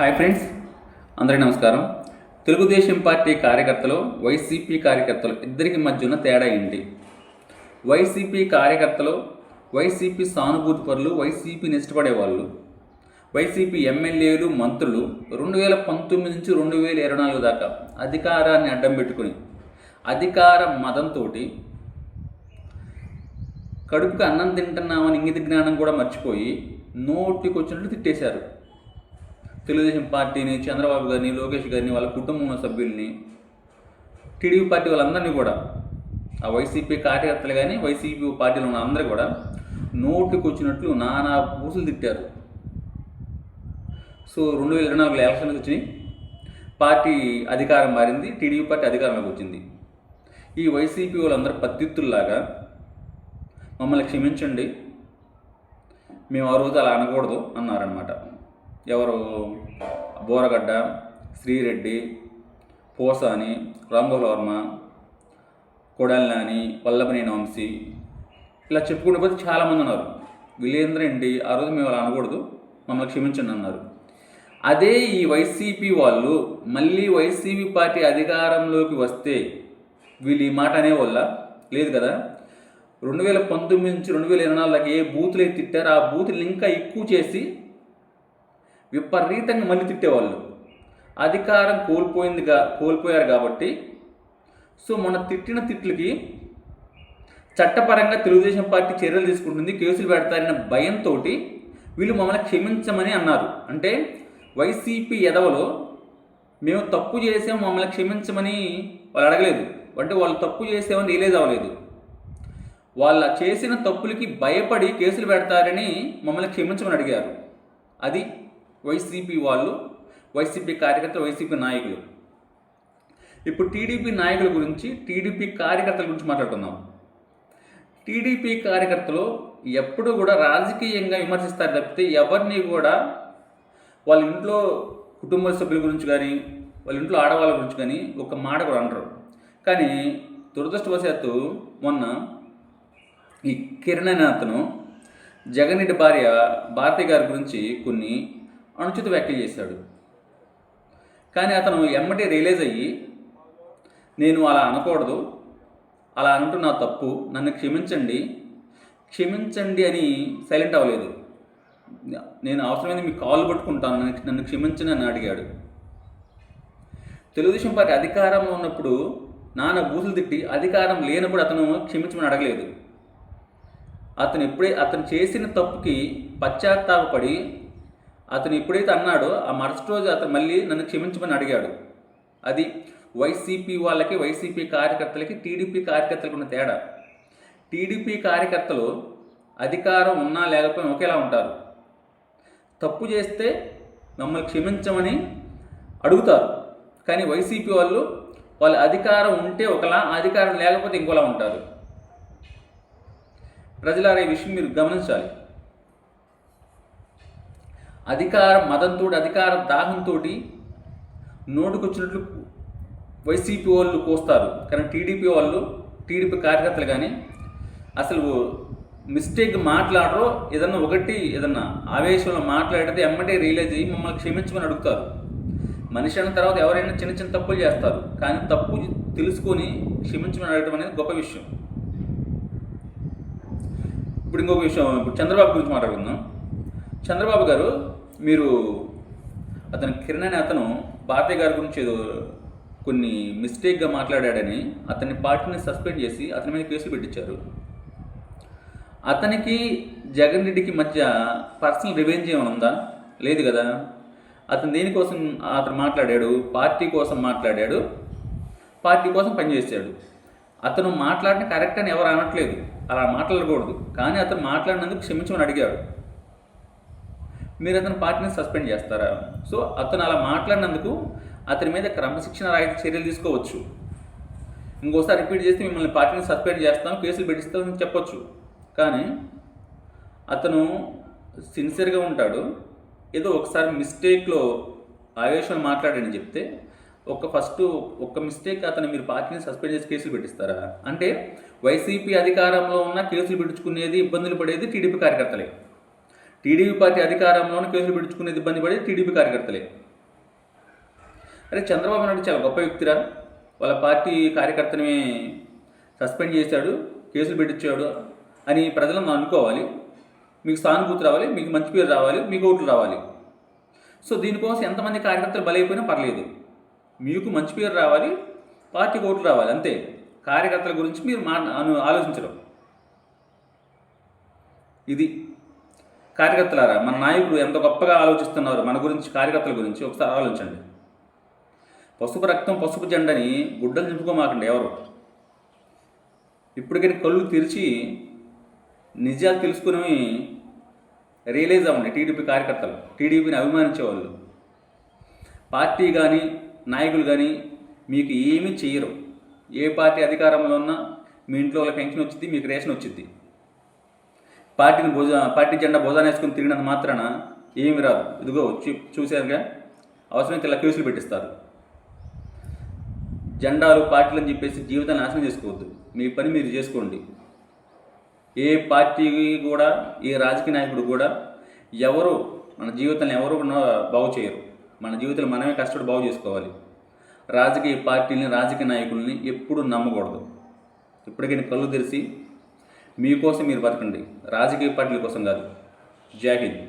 Hi friends, అందరికీ నమస్కారం. Telugu Desam party కార్యకర్తలు, వైసీపీ కార్యకర్తలు ఇద్దరికి మధ్య ఉన్న తేడా ఏంటి? వైసీపీ కార్యకర్తలు, వైసీపీ సానుభూతి పరులు, వైసీపీని ఇష్టపడే వాళ్ళు, వైసీపీ ఎమ్మెల్యేలు, మంత్రులు 2019 నుంచి 2024 దాకా అధికారాన్ని అడ్డం పెట్టుకుని అధికార మదంతో కడుపుకి అన్నం తింటున్నామని ఇంగిత జ్ఞానం కూడా మర్చిపోయి నోటికి వచ్చినట్లు తిట్టేశారు. తెలుగుదేశం పార్టీని, చంద్రబాబు గారిని, లోకేష్ గారిని, వాళ్ళ కుటుంబ సభ్యుల్ని, టీడీపీ పార్టీ వాళ్ళందరినీ కూడా, ఆ వైసీపీ కార్యకర్తలు కానీ వైసీపీ పార్టీలో ఉన్న అందరూ కూడా నోటికి వచ్చినట్లు నానా బూసులు తిట్టారు. సో 2024 ఎలక్షన్లకు వచ్చినాయి, పార్టీ అధికారం మారింది, టీడీపీ పార్టీ అధికారంలోకి వచ్చింది. ఈ వైసీపీ వాళ్ళందరూ పత్తిత్తుల్లాగా మమ్మల్ని క్షమించండి, మేము ఆ రోజు అలా అనకూడదు అన్నారనమాట. ఎవరు? బోరగడ్డ, శ్రీరెడ్డి, పోసాని, రాంగోపాల్ వర్మ, కొడాలి నాని, వల్లభనేని వంశీ, ఇలా చెప్పుకుంటూ పోతే చాలామంది ఉన్నారు. వీళ్ళేంద్ర ఏంటి, ఆ రోజు మేము అలా అనకూడదు, మమ్మల్ని క్షమించండి అన్నారు. అదే ఈ వైసీపీ వాళ్ళు మళ్ళీ వైసీపీ పార్టీ అధికారంలోకి వస్తే వీళ్ళు ఈ మాట అనేవాళ్ళ? లేదు కదా. 2019 నుంచి 2024 దాకా ఏ బూతులు అయితే తిట్టారో ఆ బూతులు ఇంకా ఎక్కువ చేసి విపరీతంగా మళ్ళీ తిట్టేవాళ్ళు. అధికారం కోల్పోయారు కాబట్టి సో మొన్న తిట్టిన తిట్లకి చట్టపరంగా తెలుగుదేశం పార్టీ చర్యలు తీసుకుంటుంది, కేసులు పెడతారన్న భయంతో వీళ్ళు మమ్మల్ని క్షమించమని అన్నారు. అంటే వైసీపీ ఎదవలో మేము తప్పు చేసాం, మమ్మల్ని క్షమించమని వాళ్ళు అడగలేదు. అంటే వాళ్ళు తప్పు చేసామని రిలీజ్ అవ్వలేదు. వాళ్ళ చేసిన తప్పులకి భయపడి కేసులు పెడతారని మమ్మల్ని క్షమించమని అడిగారు. అది వైసీపీ వాళ్ళు, వైసీపీ కార్యకర్తలు, వైసీపీ నాయకులు. ఇప్పుడు టీడీపీ నాయకుల గురించి, టీడీపీ కార్యకర్తల గురించి మాట్లాడుకుందాం. టీడీపీ కార్యకర్తలు ఎప్పుడు కూడా రాజకీయంగా విమర్శిస్తారు తప్పితే ఎవరిని కూడా వాళ్ళ ఇంట్లో కుటుంబ సభ్యుల గురించి కానీ, వాళ్ళ ఇంట్లో ఆడవాళ్ళ గురించి కానీ ఒక మాట కూడా అనరు. కానీ దురదృష్టవశాత్తు మొన్న ఈ కిరణ్ అనే అతను జగన్ రెడ్డి భార్య భారతి గారి గురించి కొన్ని అనుచిత వ్యాఖ్యలు చేశాడు. కానీ అతను ఎమ్మటే రియలైజ్ అయ్యి నేను అలా అనకూడదు, అలా అంటున్నా తప్పు, నన్ను క్షమించండి అని సైలెంట్ అవ్వలేదు. నేను అవసరమైంది మీ కాళ్ళు పట్టుకుంటాను, నన్ను క్షమించండి అని అడిగాడు. తెలుగుదేశం పార్టీ అధికారంలో ఉన్నప్పుడు నాన్న బూతులు తిట్టి అధికారం లేనప్పుడు అతను క్షమించమని అడగలేదు. అతను చేసిన తప్పుకి పశ్చాత్తాపడి అతను ఎప్పుడైతే అన్నాడో ఆ మరుసటి రోజు అతను మళ్ళీ నన్ను క్షమించమని అడిగాడు. అది వైసీపీ వాళ్ళకి, వైసీపీ కార్యకర్తలకి, టీడీపీ కార్యకర్తలకు ఉన్న తేడా. టీడీపీ కార్యకర్తలు అధికారం ఉన్నా లేకపోయినా ఒకేలా ఉంటారు. తప్పు చేస్తే మమ్మల్ని క్షమించమని అడుగుతారు. కానీ వైసీపీ వాళ్ళ అధికారం ఉంటే ఒకలా, అధికారం లేకపోతే ఇంకోలా ఉంటారు. ప్రజలారా, ఈ విషయం మీరు గమనించాలి. అధికార మదంతో, అధికార దాహంతో నోటుకొచ్చినట్లు వైసీపీ వాళ్ళు కోస్తారు. కానీ టీడీపీ కార్యకర్తలు కానీ అసలు మిస్టేక్ మాట్లాడరో, ఏదన్నా ఆవేశంలో మాట్లాడితే ఎమ్మటే రియలైజ్ అయ్యి మమ్మల్ని క్షమించమని అడుగుతారు. మనిషి అన్న తర్వాత ఎవరైనా చిన్న చిన్న తప్పులు చేస్తారు, కానీ తప్పు తెలుసుకొని క్షమించమని అడగడం అనేది గొప్ప విషయం. ఇప్పుడు ఇంకొక విషయం, ఇప్పుడు చంద్రబాబు గురించి మాట్లాడుకుందాం. చంద్రబాబు గారు, మీరు అతను కిరణ్ అనే అతను భారతి గారి గురించి ఏదో కొన్ని మిస్టేక్గా మాట్లాడాడని అతన్ని పార్టీని సస్పెండ్ చేసి అతని మీద కేసులు పెట్టించారు. అతనికి జగన్ రెడ్డికి మధ్య పర్సనల్ రివెంజ్ ఏమైనా ఉందా? లేదు కదా. అతను దేనికోసం అతను మాట్లాడాడు? పార్టీ కోసం మాట్లాడాడు, పార్టీ కోసం పనిచేశాడు. అతను మాట్లాడిన కరెక్ట్ అని ఎవరు అనట్లేదు, అలా మాట్లాడకూడదు. కానీ అతను మాట్లాడినందుకు క్షమించమని అడిగాడు. మీరు అతను పార్టీని సస్పెండ్ చేస్తారా? సో అతను అలా మాట్లాడినందుకు అతని మీద క్రమశిక్షణ రాహిత్య చర్యలు తీసుకోవచ్చు. ఇంకోసారి రిపీట్ చేస్తే మిమ్మల్ని పార్టీని సస్పెండ్ చేస్తాం, కేసులు పెట్టిస్తామని చెప్పొచ్చు. కానీ అతను సిన్సియర్గా ఉంటాడు. ఏదో ఒకసారి మిస్టేక్లో ఆవేశంలో మాట్లాడని చెప్తే ఒక్క మిస్టేక్ అతను మీరు పార్టీని సస్పెండ్ చేసి కేసులు పెట్టిస్తారా? అంటే వైసీపీ అధికారంలో ఉన్న కేసులు పెట్టించుకునేది, ఇబ్బందులు పడేది టీడీపీ కార్యకర్తలే. టీడీపీ పార్టీ అధికారంలోనే కేసులు పెట్టించుకునేది, ఇబ్బంది పడేది టీడీపీ కార్యకర్తలే. అరే చంద్రబాబు నాయుడు చాలా గొప్ప వ్యక్తిరా, వాళ్ళ పార్టీ కార్యకర్తని సస్పెండ్ చేశాడు, కేసులు పెట్టించాడు అని ప్రజలను అనుకోవాలి, మీకు సానుభూతి రావాలి, మీకు మంచి పేరు రావాలి, మీకు ఓట్లు రావాలి. సో దీనికోసం ఎంతమంది కార్యకర్తలు బలైపోయినా పర్లేదు, మీకు మంచి పేరు రావాలి, పార్టీకి ఓట్లు రావాలి, అంతే. కార్యకర్తల గురించి మీరు ఆలోచించడం. ఇది కార్యకర్తలారా, మన నాయకుడు ఎంత గొప్పగా ఆలోచిస్తున్నారు మన గురించి, కార్యకర్తల గురించి ఒకసారి ఆలోచించండి. పసుపు రక్తం పసుపు జెండని గుడ్డలు నింపుకోమాకండి ఎవరు. ఇప్పటికైనా కళ్ళు తెరిచి నిజాలు తెలుసుకుని రియలైజ్ అవ్వండి. టీడీపీ కార్యకర్తలు, టీడీపీని అభిమానించేవాళ్ళు, పార్టీ కానీ నాయకులు కానీ మీకు ఏమీ చేయరు. ఏ పార్టీ అధికారంలో ఉన్నా మీ ఇంట్లో వాళ్ళ పెన్షన్ వచ్చింది, మీకు రేషన్ వచ్చింది. పార్టీ జెండా భుజాన వేసుకుని తిరిగినంత మాత్రాన ఏమి రాదు. ఇదిగో చూశారుగా, అవసరమైతే ఇలా కేసులు పెట్టిస్తారు. జెండాలు పార్టీలు అని చెప్పేసి జీవితాన్ని నాశనం చేసుకోవద్దు. మీ పని మీరు చేసుకోండి. ఏ పార్టీ కూడా, ఏ రాజకీయ నాయకుడు కూడా ఎవరు మన జీవితాన్ని ఎవరు బాగు చేయరు. మన జీవితాలు మనమే కష్టపడి బాగు చేసుకోవాలి. రాజకీయ పార్టీలని, రాజకీయ నాయకుల్ని ఎప్పుడూ నమ్మకూడదు. ఇప్పటికైనా కళ్ళు తెరిచి మీకోసం మీరు బతకండి, రాజకీయ పార్టీల కోసం కాదు. జై హింద్.